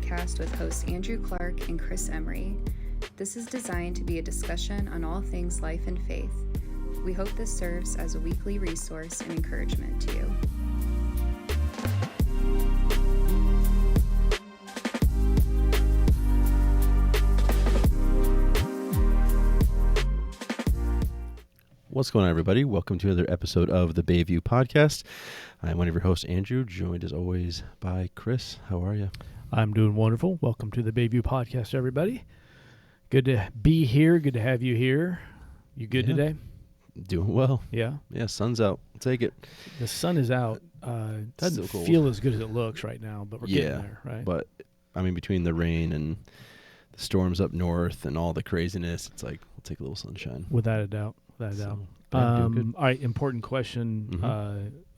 Podcast with hosts Andrew Clark and Chris Emery. This is designed to be a discussion on all things life and faith. We hope this serves as a weekly resource and encouragement to you. What's going on, everybody? Welcome to another episode of the Bayview Podcast. I'm one of your hosts, Andrew, joined as always by Chris. How are you? I'm doing wonderful. Welcome to the Bayview Podcast, everybody. Good to be here. Good to have you here. You good today? Doing well. Yeah? Yeah, sun's out. I'll take it. The sun is out. Doesn't feel as good as it looks right now, but we're getting there, right? But, I mean, between the rain and the storms up north and all the craziness, it's like, we'll take a little sunshine. Without a doubt. All right, important question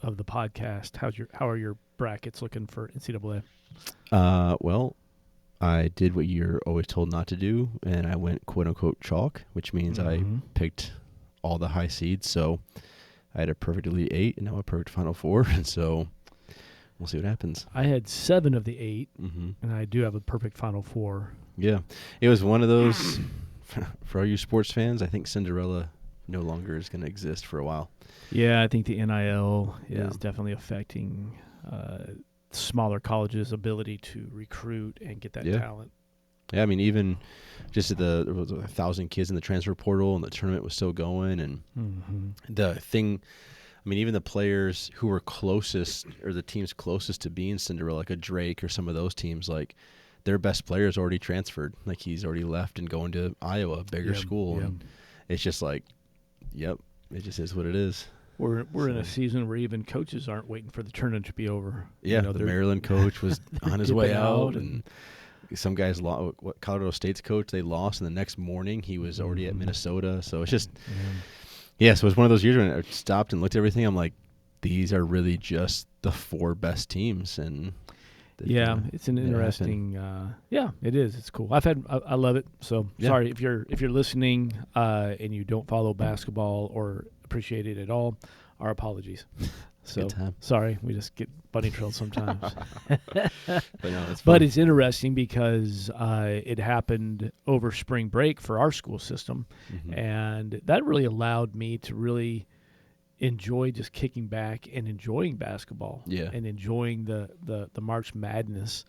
of the podcast. How are your brackets looking for NCAA? Well, I did what you're always told not to do, and I went quote-unquote chalk, which means I picked all the high seeds. So I had a perfect Elite 8 and now a perfect Final 4, and so we'll see what happens. I had 7 of the 8, and I do have a perfect Final 4. Yeah, it was one of those, for all you sports fans, I think Cinderella no longer is going to exist for a while. Yeah, I think the NIL is definitely affecting smaller colleges' ability to recruit and get that talent. Yeah, I mean, even just there was 1,000 kids in the transfer portal, and the tournament was still going. And the thing, I mean, even the players who were closest, or the teams closest to being Cinderella, like a Drake or some of those teams, like their best players already transferred. Like he's already left and going to Iowa, a bigger school. Yep. And it's just like, it just is what it is. We're in a season where even coaches aren't waiting for the tournament to be over. Yeah, the Maryland coach was on his way out, and some guys lost. Colorado State's coach, they lost, and the next morning he was already at Minnesota. So it's just, so it was one of those years when I stopped and looked at everything. I'm like, these are really just the 4 best teams, and it's an interesting. It is. It's cool. I love it. So sorry if you're listening and you don't follow basketball or appreciate it at all. Our apologies. So sorry, we just get bunny trailed sometimes. But it's interesting because it happened over spring break for our school system, and that really allowed me to really enjoy just kicking back and enjoying basketball and enjoying the March Madness,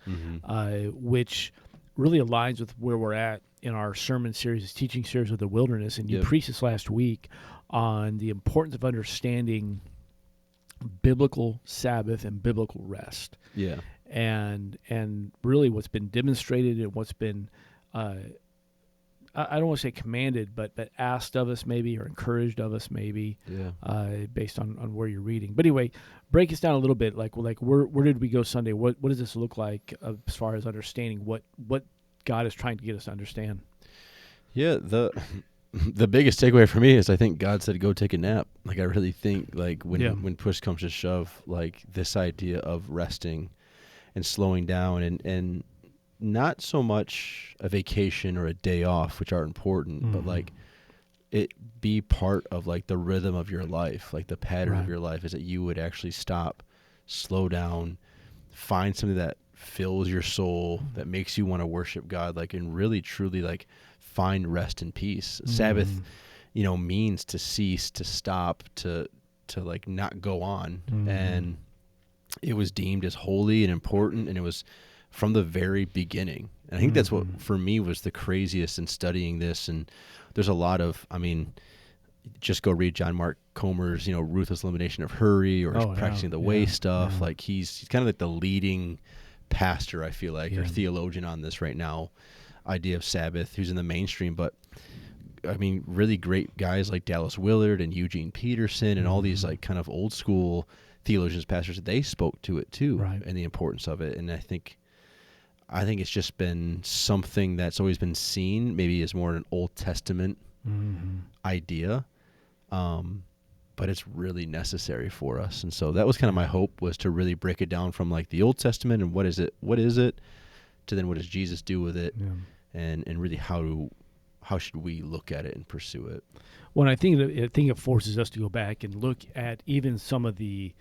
which really aligns with where we're at in our sermon series, teaching series of the wilderness. And you preached this last week on the importance of understanding biblical Sabbath and biblical rest. Yeah. And really what's been demonstrated and what's been I don't want to say commanded, but asked of us maybe, or encouraged of us maybe, based on where you're reading. But anyway, break us down a little bit. Like where did we go Sunday? What does this look like as far as understanding what God is trying to get us to understand? Yeah, the biggest takeaway for me is I think God said, go take a nap. Like I really think like when push comes to shove, like this idea of resting and slowing down and not so much a vacation or a day off, which are important, but like it be part of like the rhythm of your life, like the pattern of your life is that you would actually stop, slow down, find something that fills your soul, that makes you want to worship God, like, and really truly like find rest and peace. Sabbath, means to cease, to stop, to like not go on. And it was deemed as holy and important, and it was from the very beginning. And I think that's what, for me, was the craziest in studying this. And there's a lot of, just go read John Mark Comer's, Ruthless Elimination of Hurry, or Practicing the Way stuff. Yeah. Like he's kind of like the leading pastor, I feel like, or theologian on this right now, idea of Sabbath, who's in the mainstream. But really great guys like Dallas Willard and Eugene Peterson and all these like kind of old school theologians, pastors, they spoke to it too, and the importance of it. And I think it's just been something that's always been seen maybe as more an Old Testament idea, but it's really necessary for us. And so that was kind of my hope, was to really break it down from like the Old Testament and what is it, to then what does Jesus do with it, and really how should we look at it and pursue it. Well, I think it forces us to go back and look at even some of the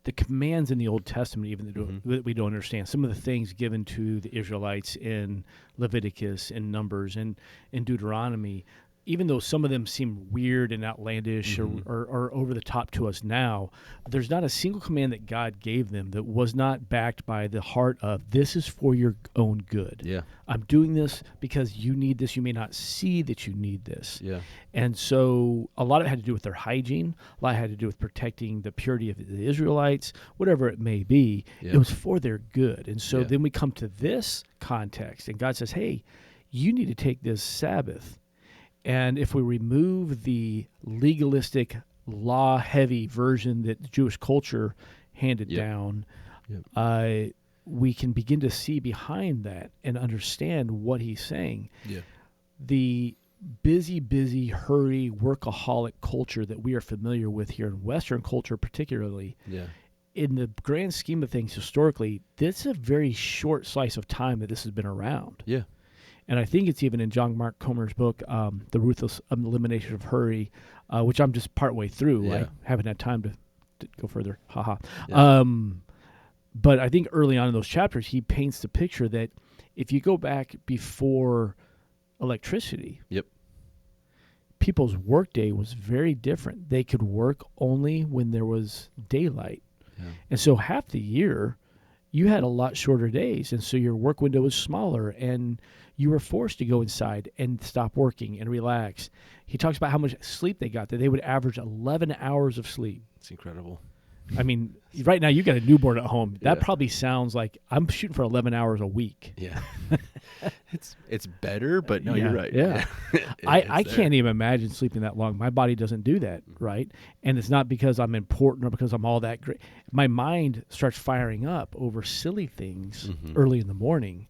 the commands in the Old Testament, even that we don't understand, some of the things given to the Israelites in Leviticus and Numbers and in Deuteronomy, even though some of them seem weird and outlandish or over the top to us now, there's not a single command that God gave them that was not backed by the heart of, this is for your own good. Yeah. I'm doing this because you need this. You may not see that you need this. Yeah. And so a lot of it had to do with their hygiene. A lot had to do with protecting the purity of the Israelites, whatever it may be. Yeah. It was for their good. And so then we come to this context, and God says, hey, you need to take this Sabbath. And if we remove the legalistic, law-heavy version that the Jewish culture handed down, we can begin to see behind that and understand what he's saying. Yeah. The busy, hurry, workaholic culture that we are familiar with here in Western culture particularly, in the grand scheme of things historically, this is a very short slice of time that this has been around. Yeah. And I think it's even in John Mark Comer's book, The Ruthless Elimination of Hurry, which I'm just partway through. I haven't had time to go further. Yeah. But I think early on in those chapters, he paints the picture that if you go back before electricity, people's workday was very different. They could work only when there was daylight. Yeah. And so half the year, you had a lot shorter days, and so your work window was smaller, and you were forced to go inside and stop working and relax. He talks about how much sleep they got, that they would average 11 hours of sleep. It's incredible. I mean, right now you got a newborn at home. That probably sounds like I'm shooting for 11 hours a week. Yeah. It's better, but no, you're right. Yeah. I can't even imagine sleeping that long. My body doesn't do that, right? And it's not because I'm important or because I'm all that great. My mind starts firing up over silly things early in the morning.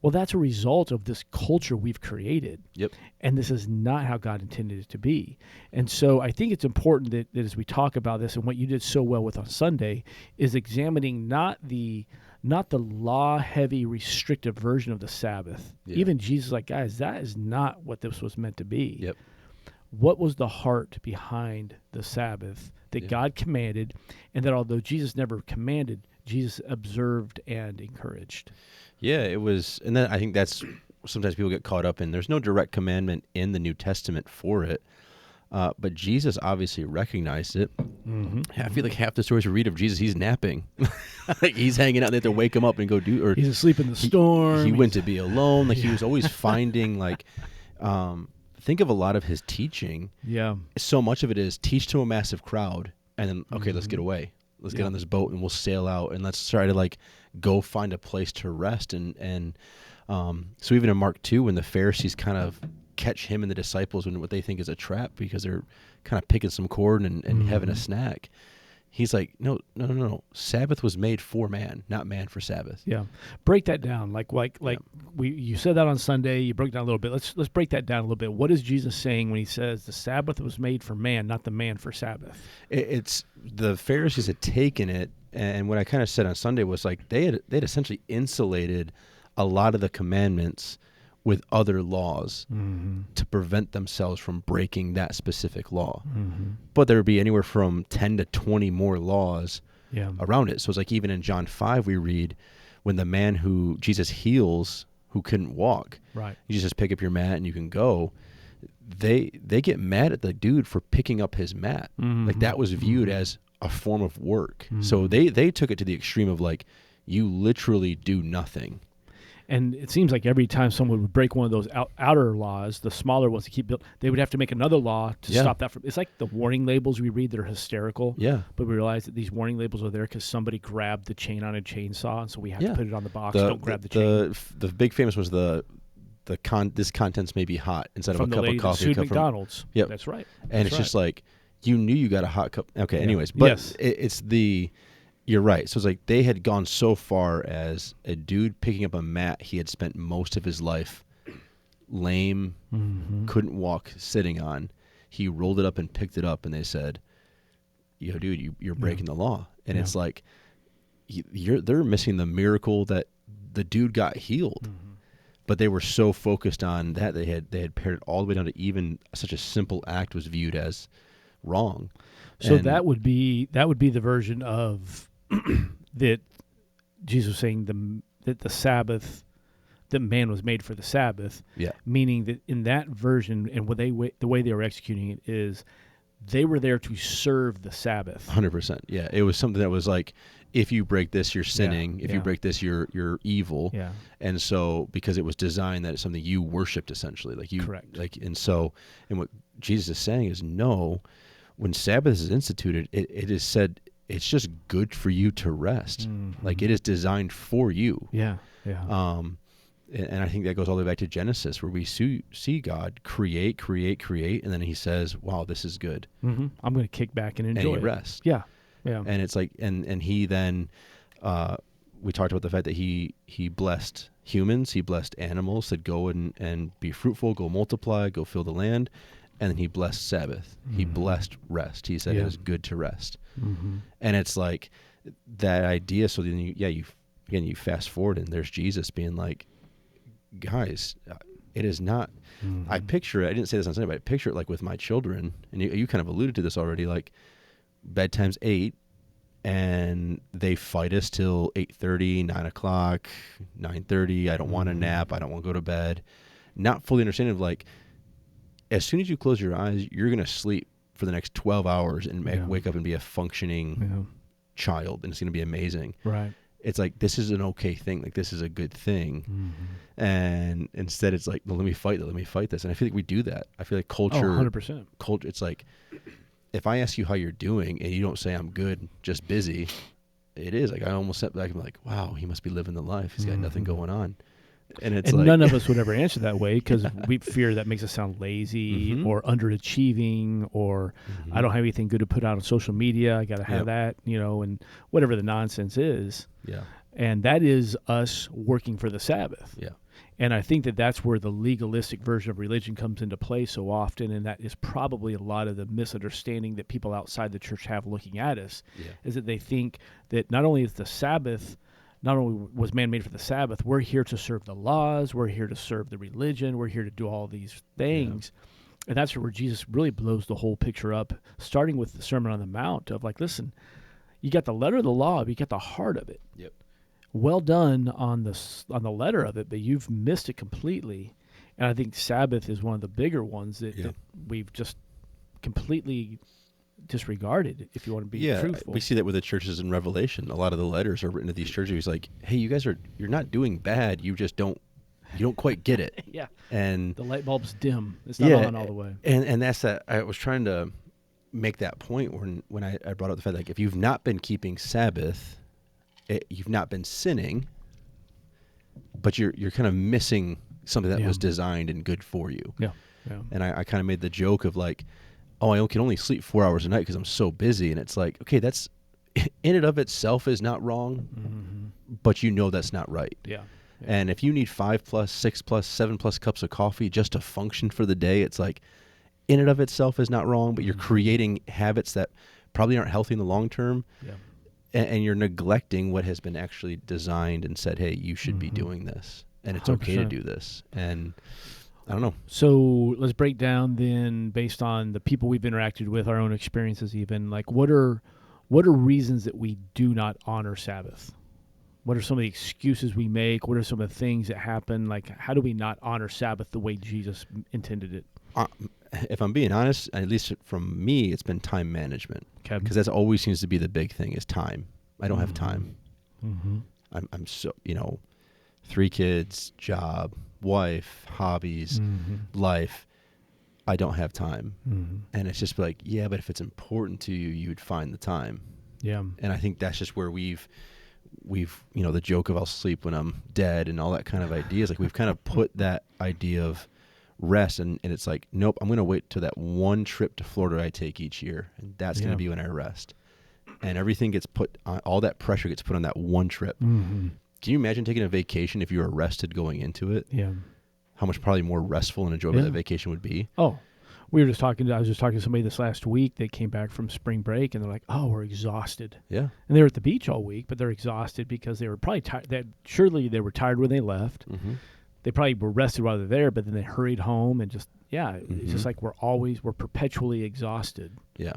Well, that's a result of this culture we've created. Yep. And this is not how God intended it to be. And so I think it's important that as we talk about this, and what you did so well with on Sunday, is examining not the law-heavy, restrictive version of the Sabbath. Yeah. Even Jesus is like, guys, that is not what this was meant to be. Yep. What was the heart behind the Sabbath that God commanded, and that although Jesus never commanded, Jesus observed and encouraged? Yeah, it was, and then I think that's sometimes people get caught up in. There's no direct commandment in the New Testament for it, but Jesus obviously recognized it. I feel like half the stories we read of Jesus, he's napping, like he's hanging out. They have to wake him up and go do, or he's asleep in the storm. He went to be alone. Like he was always finding like. Think of a lot of his teaching. Yeah, so much of it is teach to a massive crowd, and then okay, let's get away. Let's get on this boat and we'll sail out and let's try to like go find a place to rest. And so even in Mark 2, when the Pharisees kind of catch him and the disciples in what they think is a trap because they're kind of picking some corn and having a snack, he's like, no. Sabbath was made for man, not man for Sabbath. Yeah, break that down. You said that on Sunday. You broke it down a little bit. Let's break that down a little bit. What is Jesus saying when he says the Sabbath was made for man, not the man for Sabbath? It's the Pharisees had taken it, and what I kind of said on Sunday was like they'd essentially insulated a lot of the commandments with other laws to prevent themselves from breaking that specific law. But there would be anywhere from 10 to 20 more laws around it. So it's like even in John 5 we read when the man who Jesus heals who couldn't walk, right? You just pick up your mat and you can go. They get mad at the dude for picking up his mat. Like that was viewed as a form of work. So they took it to the extreme of like you literally do nothing. And it seems like every time someone would break one of those outer laws, the smaller ones to keep built, they would have to make another law to stop that. It's like the warning labels we read that are hysterical. Yeah. But we realize that these warning labels are there because somebody grabbed the chain on a chainsaw, and so we have to put it on the box. Don't grab the chain. The big famous was this contents may be hot instead from of a cup of coffee. From the McDonald's. Yep. That's right. And it's just like you knew you got a hot cup. Okay. Yeah. Anyways, but it's the. You're right. So it's like they had gone so far as a dude picking up a mat he had spent most of his life lame, couldn't walk, sitting on. He rolled it up and picked it up, and they said, "Yo, dude, you're breaking the law." And it's like they're missing the miracle that the dude got healed. But they were so focused on that they had pared it all the way down to even such a simple act was viewed as wrong. So that would be the version of that Jesus was saying that the Sabbath, that man was made for the Sabbath. Yeah. Meaning that in that version, and the way they were executing it is, they were there to serve the Sabbath. 100%. Yeah. It was something that was like, if you break this, you're sinning. If you break this, you're evil. Yeah. And so, because it was designed that it's something you worshipped essentially, like you, correct. Like, and what Jesus is saying is, no, when Sabbath is instituted, it is said it's just good for you to rest. Mm-hmm. Like, it is designed for you. Yeah. Yeah. And I think that goes all the way back to Genesis, where we see God create, and then he says, wow, this is good. Mm-hmm. I'm going to kick back and enjoy and he it. rests. Yeah. Yeah. And it's like, and he then, we talked about the fact that he blessed humans, he blessed animals, said go and be fruitful, go multiply, go fill the land. And then he blessed Sabbath. Mm-hmm. He blessed rest. He said it was good to rest. Mm-hmm. And it's like that idea. So then you fast forward and there's Jesus being like, guys, it is not, I picture it, I didn't say this on Sunday, but I picture it like with my children, and you kind of alluded to this already, like bedtime's 8, and they fight us till 8:30, 9 o'clock, 9:30, I don't want a nap, I don't want to go to bed, not fully understanding of like, as soon as you close your eyes, you're going to sleep for the next 12 hours and wake up and be a functioning child, and it's going to be amazing. Right. It's like, this is an okay thing. Like, this is a good thing. Mm-hmm. And instead it's like, well, let me fight this. And I feel like we do that. I feel like culture, 100%. Culture. It's like, if I ask you how you're doing and you don't say I'm good, just busy, it is like, I almost sit back and be like, wow, he must be living the life. He's got nothing going on. And it's like, none of us would ever answer that way, because we fear that makes us sound lazy or underachieving, or I don't have anything good to put out on social media. I got to have that, and whatever the nonsense is. Yeah. And that is us working for the Sabbath. Yeah. And I think that that's where the legalistic version of religion comes into play so often, and that is probably a lot of the misunderstanding that people outside the church have looking at us, is that they think that not only is the Sabbath, not only was man made for the Sabbath, we're here to serve the laws, we're here to serve the religion, we're here to do all these things. Yeah. And that's where Jesus really blows the whole picture up, starting with the Sermon on the Mount of like, listen, you got the letter of the law, but you got the heart of it. Yep. Well done on the letter of it, but you've missed it completely. And I think Sabbath is one of the bigger ones that we've just completely disregarded, if you want to be truthful. We see that with the churches in Revelation. A lot of the letters are written to these churches. He's like, hey, you guys you're not doing bad. You just don't quite get it. Yeah. And the light bulb's dim. It's not on all the way. And that's that. I was trying to make that point when I brought up the fact, like, if you've not been keeping Sabbath, you've not been sinning, but you're kind of missing something that was designed and good for you. Yeah. Yeah. And I kind of made the joke of like, oh, I can only sleep 4 hours a night because I'm so busy. And it's like, okay, that's in and of itself is not wrong, but that's not right. Yeah. And if you need 5+, 6+, 7+ cups of coffee just to function for the day, it's like, in and of itself is not wrong, but you're creating habits that probably aren't healthy in the long term. Yeah. And you're neglecting what has been actually designed and said, hey, you should be doing this, and it's 100%. Okay to do this. And I don't know. So let's break down then, based on the people we've interacted with, our own experiences even, like what are reasons that we do not honor Sabbath? What are some of the excuses we make? What are some of the things that happen? Like, how do we not honor Sabbath the way Jesus intended it? If I'm being honest, at least from me, it's been time management. Okay. Because that always seems to be the big thing, is time. I don't have time. Mm-hmm. I'm so, 3 kids, job, wife, hobbies, life. I don't have time. Mm-hmm. And it's just like, yeah, but if it's important to you, you would find the time. Yeah. And I think that's just where we've the joke of I'll sleep when I'm dead and all that kind of ideas. Like, we've kind of put that idea of rest, and it's like, nope, I'm going to wait till that one trip to Florida I take each year, and that's going to be when I rest. And everything gets put on, all that pressure gets put on that one trip. Mm-hmm. Can you imagine taking a vacation if you were rested going into it? Yeah. How much probably more restful and enjoyable that vacation would be? Oh, I was just talking to somebody this last week that came back from spring break, and they're like, oh, we're exhausted. Yeah. And they were at the beach all week, but they're exhausted because they were probably tired. Surely they were tired when they left. Mm-hmm. They probably were rested while they're there, but then they hurried home and just, it's just like we're perpetually exhausted. Yeah.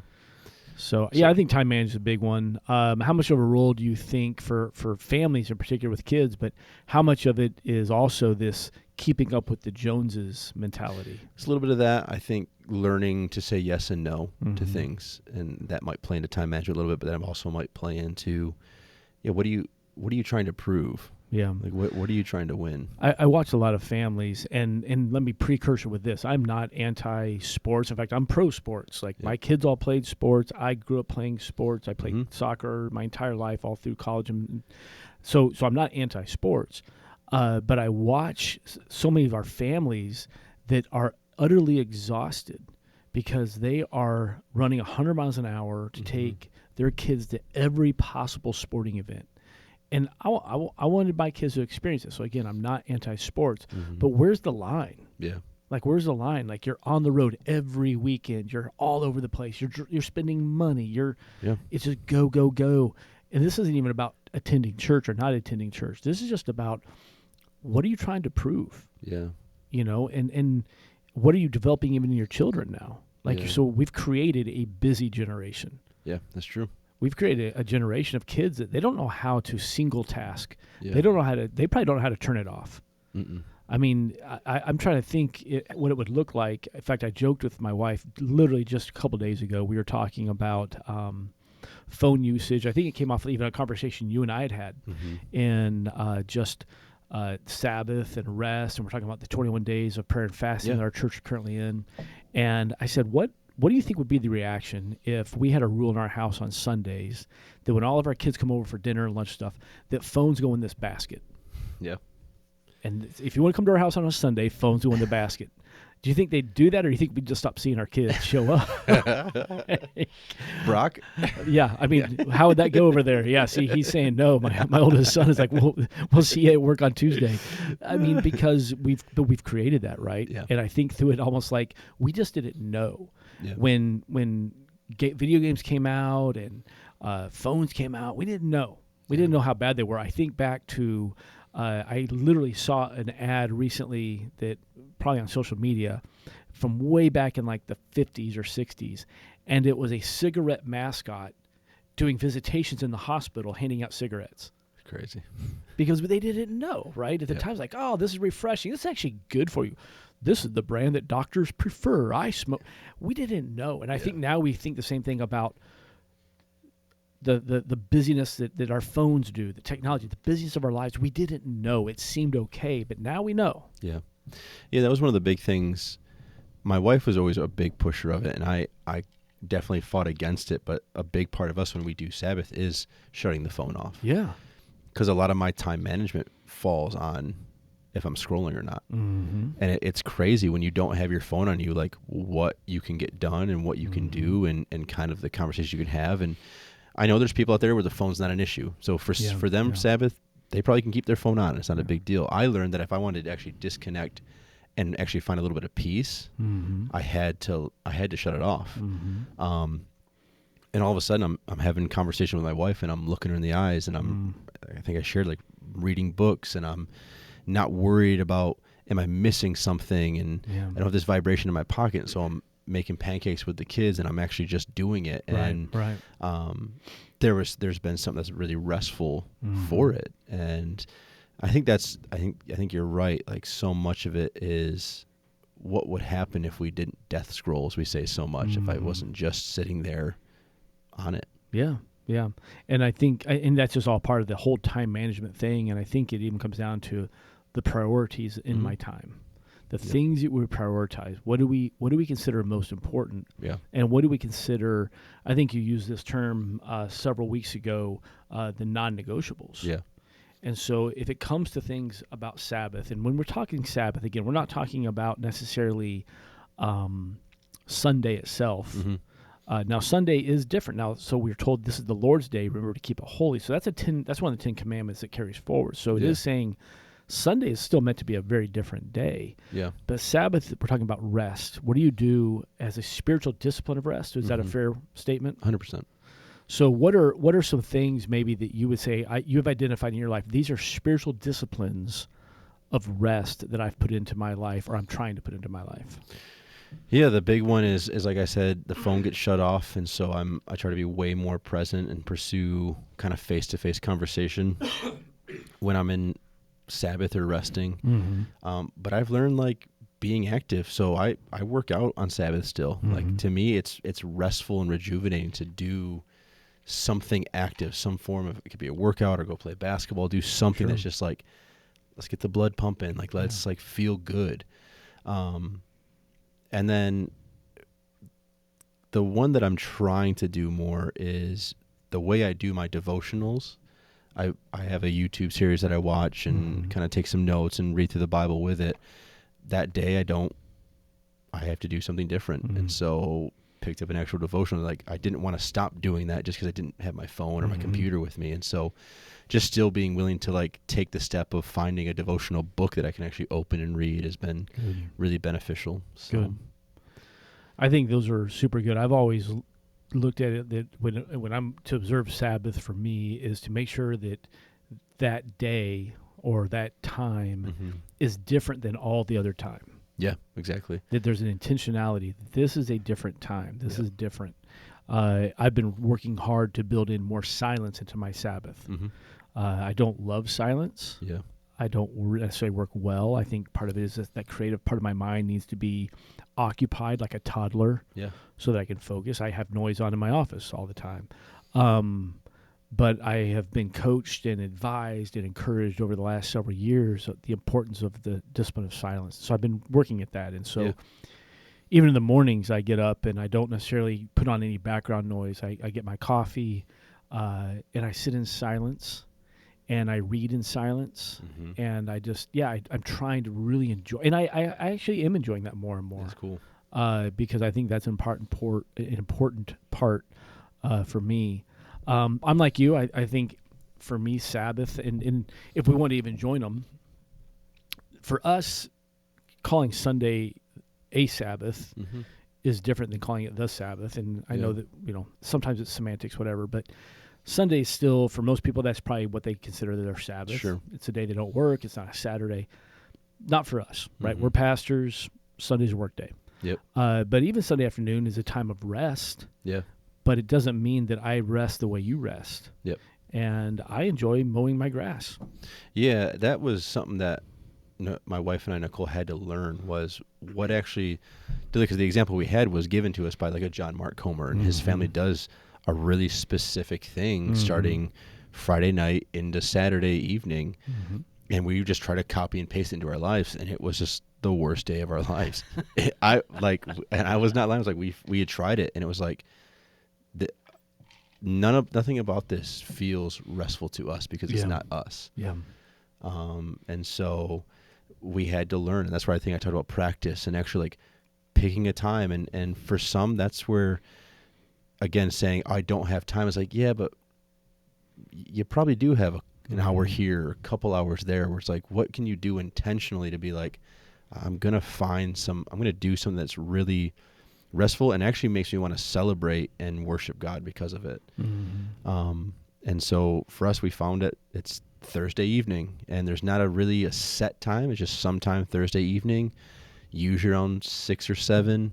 So yeah, I think time management is a big one. How much of a role do you think for families in particular with kids, but how much of it is also this keeping up with the Joneses mentality? It's a little bit of that. I think learning to say yes and no to things, and that might play into time management a little bit, but that also might play into, what are you trying to prove? Yeah. Like what are you trying to win? I watch a lot of families, and let me precursor with this. I'm not anti-sports. In fact, I'm pro-sports. Like my kids all played sports. I grew up playing sports. I played soccer my entire life, all through college. And so I'm not anti-sports. But I watch so many of our families that are utterly exhausted because they are running 100 miles an hour to take their kids to every possible sporting event. And I wanted my kids to experience it. So, again, I'm not anti-sports, but where's the line? Yeah. Like, where's the line? Like, you're on the road every weekend. You're all over the place. You're spending money. It's just go, go, go. And this isn't even about attending church or not attending church. This is just about, what are you trying to prove? Yeah. And what are you developing even in your children now? Like, so we've created a busy generation. Yeah, that's true. We've created a generation of kids that they don't know how to single task. Yeah. They probably don't know how to turn it off. I mean, I'm trying to think what it would look like. In fact, I joked with my wife literally just a couple days ago. We were talking about phone usage. I think it came off even a conversation you and I had in just Sabbath and rest, and we're talking about the 21 days of prayer and fasting that our church is currently in. And I said, what do you think would be the reaction if we had a rule in our house on Sundays that when all of our kids come over for dinner and lunch stuff, that phones go in this basket? Yeah. And if you want to come to our house on a Sunday, phones go in the basket. Do you think they'd do that, or do you think we'd just stop seeing our kids show up? Brock? Yeah, I mean, how would that go over there? Yeah, see, he's saying no. My oldest son is like, we'll see you at work on Tuesday. I mean, because we've created that, right? Yeah. And I think through it almost like we just didn't know when video games came out and phones came out. We didn't know. We didn't know how bad they were. I think back to I literally saw an ad recently that probably on social media from way back in like the 50s or 60s, and it was a cigarette mascot doing visitations in the hospital handing out cigarettes. Crazy. Because they didn't know, right? At the time, it's like, oh, this is refreshing. This is actually good for you. This is the brand that doctors prefer. I smoke. We didn't know. And I think now we think the same thing about the busyness that our phones do, the technology, the busyness of our lives. We didn't know. It seemed okay, but now we know. Yeah. Yeah, that was one of the big things. My wife was always a big pusher of it, and I definitely fought against it, but a big part of us when we do Sabbath is shutting the phone off. Yeah. Because a lot of my time management falls on if I'm scrolling or not. And it's crazy when you don't have your phone on you, like what you can get done and what you can do and kind of the conversation you can have. And I know there's people out there where the phone's not an issue. So for them, Sabbath, they probably can keep their phone on. It's not a big deal. I learned that if I wanted to actually disconnect and actually find a little bit of peace, I had to shut it off. And all of a sudden I'm having a conversation with my wife and I'm looking her in the eyes and I think I shared like reading books and I'm not worried about, am I missing something? And I don't have this vibration in my pocket. So I'm making pancakes with the kids and I'm actually just doing it. There's been something that's really restful for it. And I think you're right. Like so much of it is what would happen if we didn't death scroll, as we say so much, if I wasn't just sitting there on it. Yeah. Yeah. And I think, and that's just all part of the whole time management thing. And I think it even comes down to the priorities in my time, the things that we prioritize. What do we consider most important? Yeah. And what do we consider, I think you used this term several weeks ago, the non-negotiables. Yeah. And so if it comes to things about Sabbath, and when we're talking Sabbath, again, we're not talking about necessarily Sunday itself. Now Sunday is different. Now, so we're told this is the Lord's Day. Remember to keep it holy. So that's one of the 10 Commandments that carries forward. So it is saying Sunday is still meant to be a very different day. Yeah. But Sabbath, we're talking about rest. What do you do as a spiritual discipline of rest? Is that a fair statement? 100%. So what are some things maybe that you would say you have identified in your life? These are spiritual disciplines of rest that I've put into my life, or I'm trying to put into my life. Yeah, the big one is like I said, the phone gets shut off, and so I try to be way more present and pursue kind of face-to-face conversation when I'm in Sabbath or resting. Mm-hmm. But I've learned like being active, so I work out on Sabbath still. Mm-hmm. Like to me, it's restful and rejuvenating to do something active, some form of, it could be a workout or go play basketball, do something that's just like, let's get the blood pumping, like let's like feel good. And then the one that I'm trying to do more is the way I do my devotionals. I have a YouTube series that I watch and kind of take some notes and read through the Bible with it. That day I have to do something different. And so picked up an actual devotional. Like I didn't want to stop doing that just because I didn't have my phone or my computer with me. And so just still being willing to like take the step of finding a devotional book that I can actually open and read has been really beneficial. So. Good. I think those are super good. I've always looked at it that when I'm to observe Sabbath for me is to make sure that that day or that time is different than all the other time. Yeah, exactly. That there's an intentionality. This is a different time. This is different. I've been working hard to build in more silence into my Sabbath. I don't love silence. Yeah. I don't necessarily work well. I think part of it is that creative part of my mind needs to be occupied like a toddler so that I can focus. I have noise on in my office all the time. But I have been coached and advised and encouraged over the last several years the importance of the discipline of silence. So I've been working at that. And so even in the mornings I get up and I don't necessarily put on any background noise. I get my coffee and I sit in silence. And I read in silence, and I just, I'm trying to really enjoy, and I actually am enjoying that more and more. That's cool. Because I think that's an important part for me. I'm like you. I think for me, Sabbath, and if we want to even join them, for us, calling Sunday a Sabbath is different than calling it the Sabbath. And I know that, sometimes it's semantics, whatever, but Sunday is still, for most people, that's probably what they consider their Sabbath. Sure. It's a day they don't work. It's not a Saturday. Not for us, right? We're pastors. Sunday's a work day. Yep. But even Sunday afternoon is a time of rest. Yeah. But it doesn't mean that I rest the way you rest. Yep. And I enjoy mowing my grass. Yeah, that was something that my wife and I, Nicole, had to learn was what actually, because the example we had was given to us by like a John Mark Comer, and his family does a really specific thing starting Friday night into Saturday evening. And we just try to copy and paste it into our lives. And it was just the worst day of our lives. And I was not lying. I was like, we had tried it. And it was like, nothing about this feels restful to us because it's not us. Yeah. And so we had to learn. And that's where I think I talked about practice and actually like picking a time. And for some, that's where, again, saying, I don't have time. It's like, yeah, but you probably do have an hour here, a couple hours there, where it's like, what can you do intentionally to be like, I'm going to do something that's really restful and actually makes me want to celebrate and worship God because of it. And so for us, we found it's Thursday evening, and there's not a set time. It's just sometime Thursday evening, usually around 6 or 7.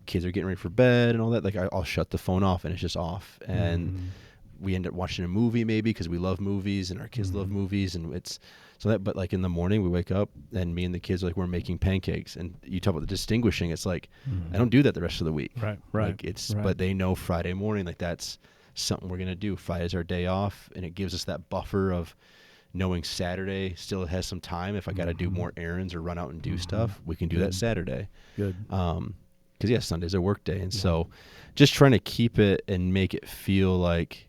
Kids are getting ready for bed and all that. Like I'll shut the phone off and it's just off. And we end up watching a movie maybe because we love movies and our kids love movies, and it's so that. But like in the morning we wake up and me and the kids are like, we're making pancakes, and you talk about the distinguishing. It's like I don't do that the rest of the week. Right. Like but they know Friday morning, like that's something we're gonna do. Friday's our day off, and it gives us that buffer of knowing Saturday still has some time. If I got to do more errands or run out and do stuff, we can do that Saturday. Good. Because Sunday's a work day, and so just trying to keep it and make it feel like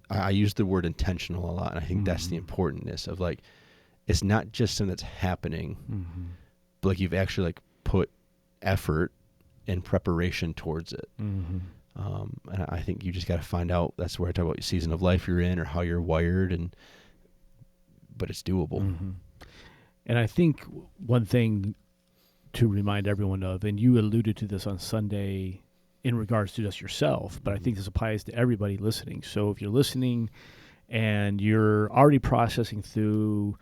I use the word intentional a lot, and I think that's the importantness of like it's not just something that's happening, but like you've actually like put effort and preparation towards it. And I think you just got to find out. That's where I talk about season of life you're in or how you're wired, but it's doable. And I think one thing to remind everyone of, and you alluded to this on Sunday in regards to just yourself, but I think this applies to everybody listening. So if you're listening and you're already processing through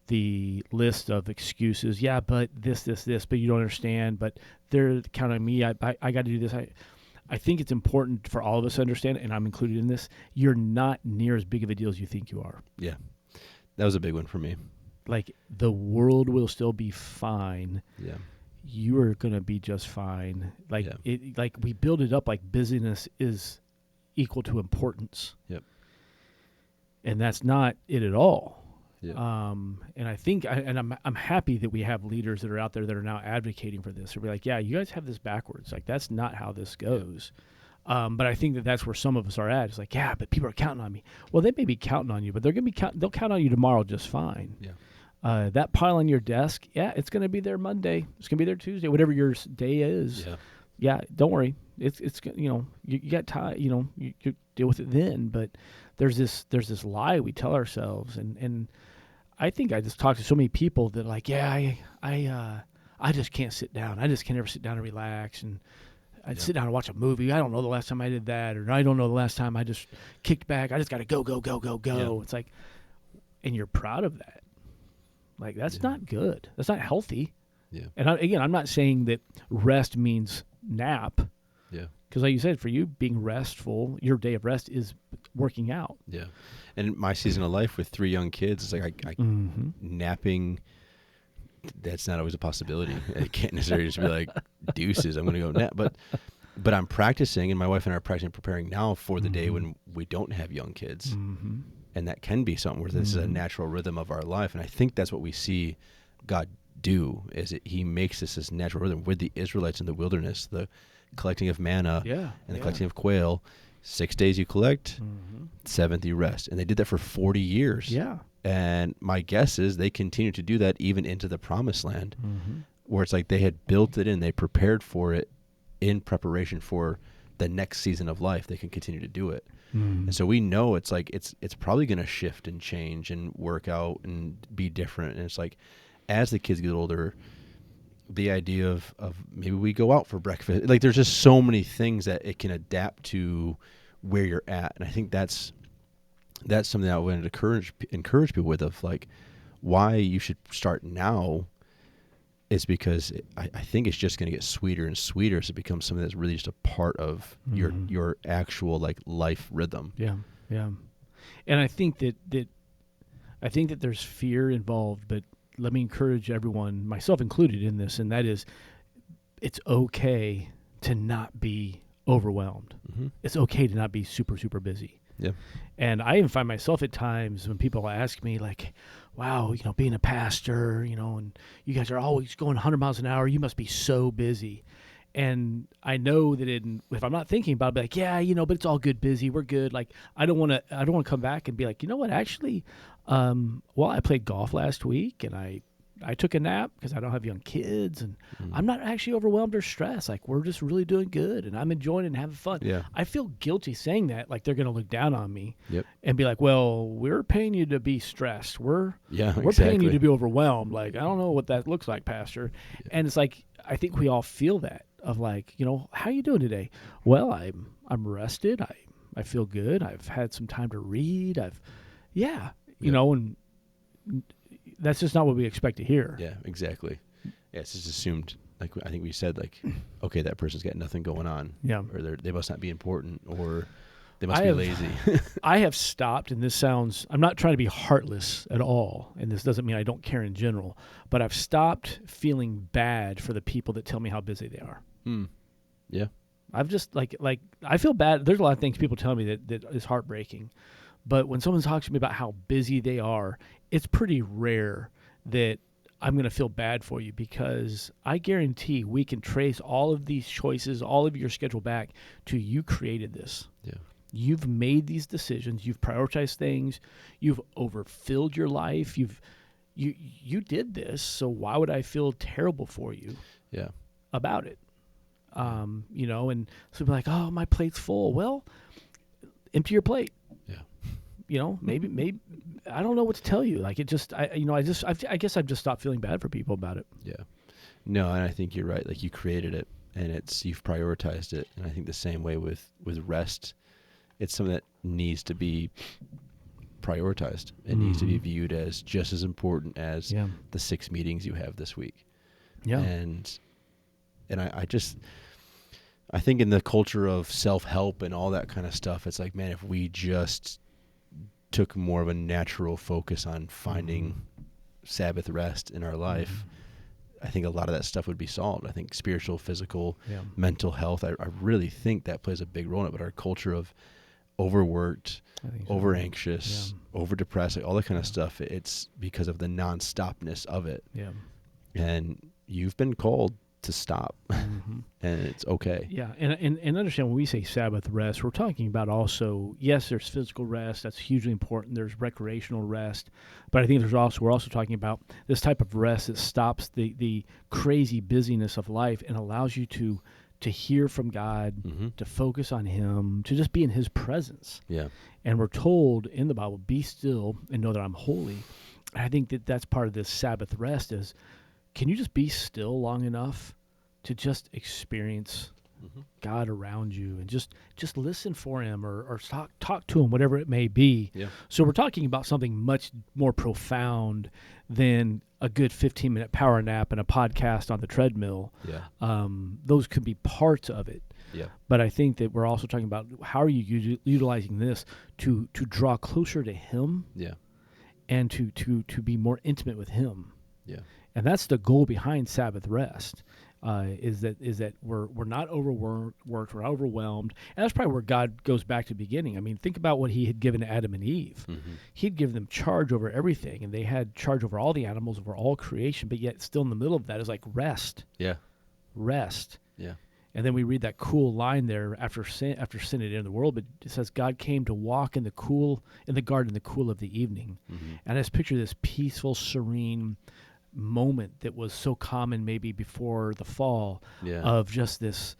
the list of excuses. Yeah, but this, but you don't understand. But they're counting on me. I got to do this. I think it's important for all of us to understand, and I'm included in this. You're not near as big of a deal as you think you are. Yeah, that was a big one for me. Like, the world will still be fine. Yeah, you are going to be just fine. Like like we build it up like busyness is equal to importance. Yep. And that's not it at all. Yep. And I think, I'm happy that we have leaders that are out there that are now advocating for this. They're like, yeah, you guys have this backwards. Like, that's not how this goes. But I think that that's where some of us are at. It's like, yeah, but people are counting on me. Well, they may be counting on you, but they're going to be they'll count on you tomorrow just fine. Yeah. That pile on your desk, yeah, it's going to be there Monday. It's going to be there Tuesday, whatever your day is. Yeah. Yeah, don't worry. It's you got time. You deal with it then. But there's this lie we tell ourselves, and I think I just talked to so many people that like, yeah, I just can't sit down. I just can never sit down and relax, and I'd sit down and watch a movie. I don't know the last time I did that, or I don't know the last time I just kicked back. I just got to go. Yeah. It's like, and you're proud of that. Like, that's not good. That's not healthy. Yeah. And I'm not saying that rest means nap. Yeah. Because like you said, for you, being restful, your day of rest is working out. Yeah. And my season of life with 3 young kids, it's like napping, that's not always a possibility. I can't necessarily just be like, deuces, I'm going to go nap. But I'm practicing, and my wife and I are practicing preparing now for the day when we don't have young kids. Mm-hmm. And that can be something where this is a natural rhythm of our life. And I think that's what we see God do, is that he makes this natural rhythm with the Israelites in the wilderness, the collecting of manna and the collecting of quail. 6 days you collect, 7th you rest. And they did that for 40 years. Yeah. And my guess is they continue to do that even into the promised land, where it's like they had built it in, they prepared for it in preparation for the next season of life. They can continue to do it. And so we know it's like it's probably going to shift and change and work out and be different. And it's like, as the kids get older, the idea of maybe we go out for breakfast, like there's just so many things that it can adapt to where you're at. And I think that's something that I would encourage people with, of like why you should start now is because I think it's just going to get sweeter and sweeter as it becomes something that's really just a part of your actual like life rhythm. Yeah. Yeah. And I think that there's fear involved, but let me encourage everyone, myself included in this, and that is, it's okay to not be overwhelmed. It's okay to not be super, super busy. Yeah. And I even find myself at times when people ask me like, wow, being a pastor, and you guys are always going 100 miles an hour, you must be so busy. And I know that if I'm not thinking about it, I'll be like, yeah, but it's all good, busy, we're good. Like, I don't want to come back and be like, you know what, actually, I played golf last week, and I took a nap because I don't have young kids, and I'm not actually overwhelmed or stressed. Like, we're just really doing good, and I'm enjoying it and having fun. Yeah. I feel guilty saying that, like they're going to look down on me and be like, well, we're paying you to be stressed. We're exactly. paying you to be overwhelmed. Like, I don't know what that looks like, Pastor. Yeah. And it's like, I think we all feel that of like, how you doing today? Well, I'm rested. I feel good. I've had some time to read. And that's just not what we expect to hear. Yeah, exactly. Yeah, it's just assumed, like I think we said, like, okay, that person's got nothing going on. Yeah. Or they must not be important, or they must be lazy. I have stopped, and this sounds, I'm not trying to be heartless at all, and this doesn't mean I don't care in general, but I've stopped feeling bad for the people that tell me how busy they are. Yeah. I've just, like I feel bad. There's a lot of things people tell me that is heartbreaking. But when someone talks to me about how busy they are, it's pretty rare that I'm going to feel bad for you, because I guarantee we can trace all of these choices, all of your schedule back to you created this. Yeah. You've made these decisions. You've prioritized things. You've overfilled your life. You did this. So why would I feel terrible for you? Yeah. About it? And so be like, oh, my plate's full. Well, empty your plate. Yeah. Maybe I don't know what to tell you. Like, it just, I guess I've just stopped feeling bad for people about it. Yeah. No, and I think you're right. Like, you created it, and you've prioritized it. And I think the same way with rest, it's something that needs to be prioritized. It needs to be viewed as just as important as the 6 meetings you have this week. Yeah. And I think in the culture of self-help and all that kind of stuff, it's like, man, if we just took more of a natural focus on finding Sabbath rest in our life, I think a lot of that stuff would be solved. I think spiritual, physical, mental health, I really think that plays a big role in it. But our culture of overworked, over anxious, over depressed, like all that kind of stuff, it's because of the non-stopness of it. Yeah. And you've been called to stop, and it's okay. Yeah, and understand when we say Sabbath rest, we're talking about also, yes, there's physical rest, that's hugely important. There's recreational rest, but I think we're also talking about this type of rest that stops the crazy busyness of life and allows you to hear from God, to focus on Him, to just be in His presence. Yeah. And we're told in the Bible, be still and know that I'm holy. And I think that's part of this Sabbath rest is, can you just be still long enough to just experience God around you and just listen for Him or talk to Him, whatever it may be. Yeah. So we're talking about something much more profound than a good 15-minute power nap and a podcast on the treadmill. Yeah. Those could be parts of it. Yeah. But I think that we're also talking about how are you utilizing this to draw closer to Him. Yeah. And to be more intimate with Him. Yeah. And that's the goal behind Sabbath rest, is that we're not overworked, we're not overwhelmed. And that's probably where God goes back to the beginning. I mean, think about what He had given to Adam and Eve. He'd given them charge over everything, and they had charge over all the animals, over all creation, but yet still in the middle of that is like rest. Yeah. Rest. Yeah. And then we read that cool line there after sin had entered the world, but it says God came to walk in the garden in the cool of the evening. And I just picture this peaceful, serene moment that was so common maybe before the fall of just this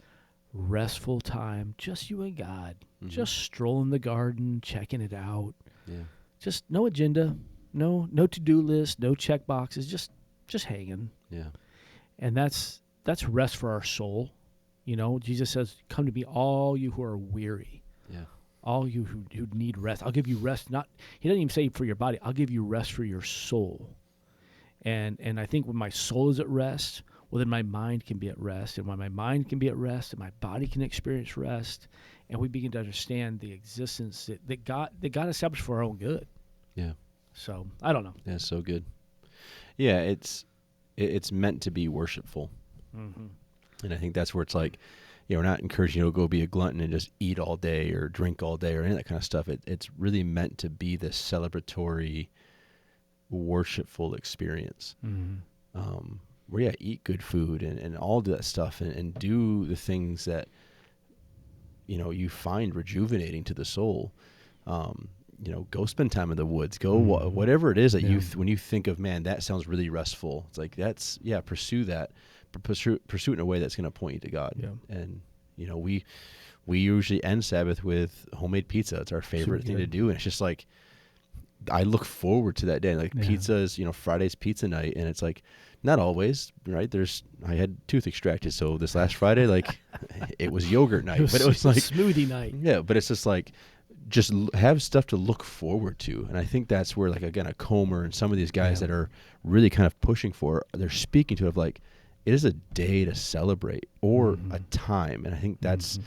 restful time, just you and God, just strolling the garden, checking it out. Yeah. Just no agenda, no to-do list, no check boxes, just hanging. Yeah. And that's rest for our soul. You know, Jesus says, come to me, all you who are weary. Yeah. All you who need rest. I'll give you rest. He doesn't even say for your body. I'll give you rest for your soul. And I think when my soul is at rest, well, then my mind can be at rest. And when my mind can be at rest, and my body can experience rest, and we begin to understand the existence that God established for our own good. Yeah. So, I don't know. Yeah, so good. Yeah, it's meant to be worshipful. And I think that's where it's like, we're not encouraging you to go be a glutton and just eat all day or drink all day or any of that kind of stuff. It's really meant to be this celebratory, worshipful experience. Where eat good food and all that stuff and do the things that you find rejuvenating to the soul. Go spend time in the woods, go whatever it is that when you think of, man, that sounds really restful, it's like pursue that, but pursue it in a way that's going to point you to God. And we usually end Sabbath with homemade pizza. It's our favorite thing to do, and it's just like I look forward to that day. Like pizza is, Friday's pizza night, and it's like not always, right? I had tooth extracted, so this last Friday, like it was yogurt night, but it was like smoothie night. Yeah, but it's just like just have stuff to look forward to, and I think that's where, like, again, a Comer and some of these guys that are really kind of pushing for, they're speaking to it of like it is a day to celebrate or a time, and I think that's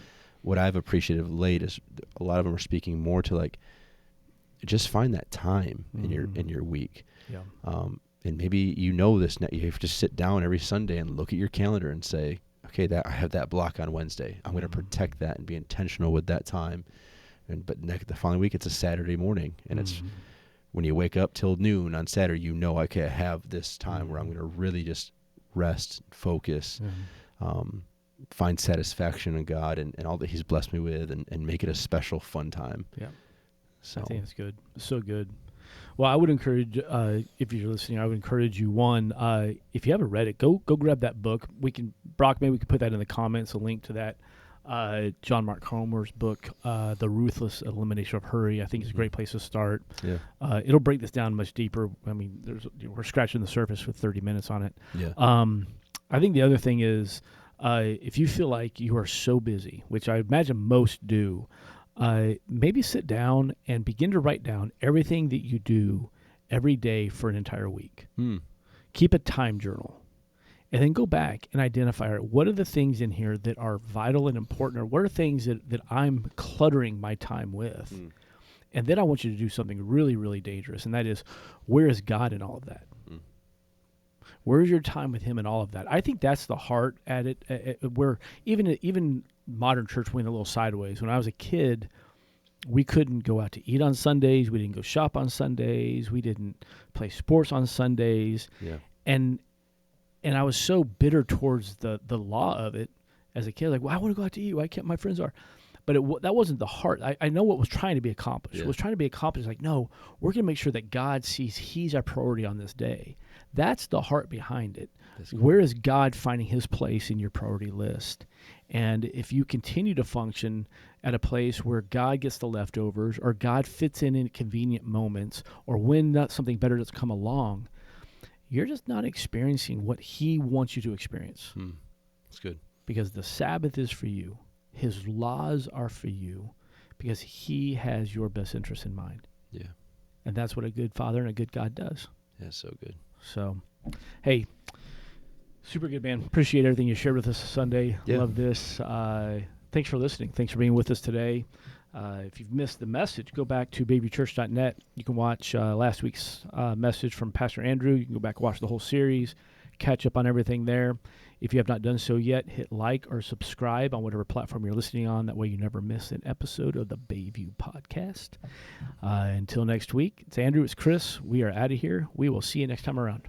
what I've appreciated of late is a lot of them are speaking more to like just find that time in your week. And maybe this, you have to sit down every Sunday and look at your calendar and say, okay, I have that block on Wednesday. I'm going to protect that and be intentional with that time. But the following week, it's a Saturday morning, and it's when you wake up till noon on Saturday, okay, I have this time where I'm going to really just rest, focus, find satisfaction in God and all that He's blessed me with, and make it a special, fun time. Yeah. So I think that's good. So good. Well, I would encourage, if you're listening, I would encourage you, if you haven't read it, go grab that book. Brock, maybe we can put that in the comments, a link to that. John Mark Comer's book, The Ruthless Elimination of Hurry. I think it's a great place to start. Yeah. It'll break this down much deeper. I mean, we're scratching the surface with 30 minutes on it. Yeah. I think the other thing is, if you feel like you are so busy, which I imagine most do, maybe sit down and begin to write down everything that you do every day for an entire week. Keep a time journal. And then go back and identify, what are the things in here that are vital and important, or what are things that I'm cluttering my time with? And then I want you to do something really, really dangerous, and that is, where is God in all of that? Where is your time with him in all of that? I think that's the heart at it, where even modern church went a little sideways. When I was a kid, we couldn't go out to eat on Sundays. We didn't go shop on Sundays. We didn't play sports on Sundays. Yeah. And I was so bitter towards the law of it as a kid. Like, well, I want to go out to eat. Why can't my friends are? But that wasn't the heart. I know what was trying to be accomplished. Yeah. What was trying to be accomplished, like, no, we're going to make sure that God sees he's our priority on this day. That's the heart behind it. Cool. Where is God finding his place in your priority list? And if you continue to function at a place where God gets the leftovers, or God fits in convenient moments, or when something better does come along, you're just not experiencing what he wants you to experience. That's good. Because the Sabbath is for you. His laws are for you, because he has your best interest in mind. Yeah. And that's what a good father and a good God does. Yeah, so good. So, hey, super good, man. Appreciate everything you shared with us Sunday. Yeah. Love this. Thanks for listening. Thanks for being with us today. If you've missed the message, go back to bayviewchurch.net. You can watch last week's message from Pastor Andrew. You can go back and watch the whole series, catch up on everything there. If you have not done so yet, hit like or subscribe on whatever platform you're listening on. That way you never miss an episode of the Bayview Podcast. Until next week, it's Andrew, it's Chris. We are out of here. We will see you next time around.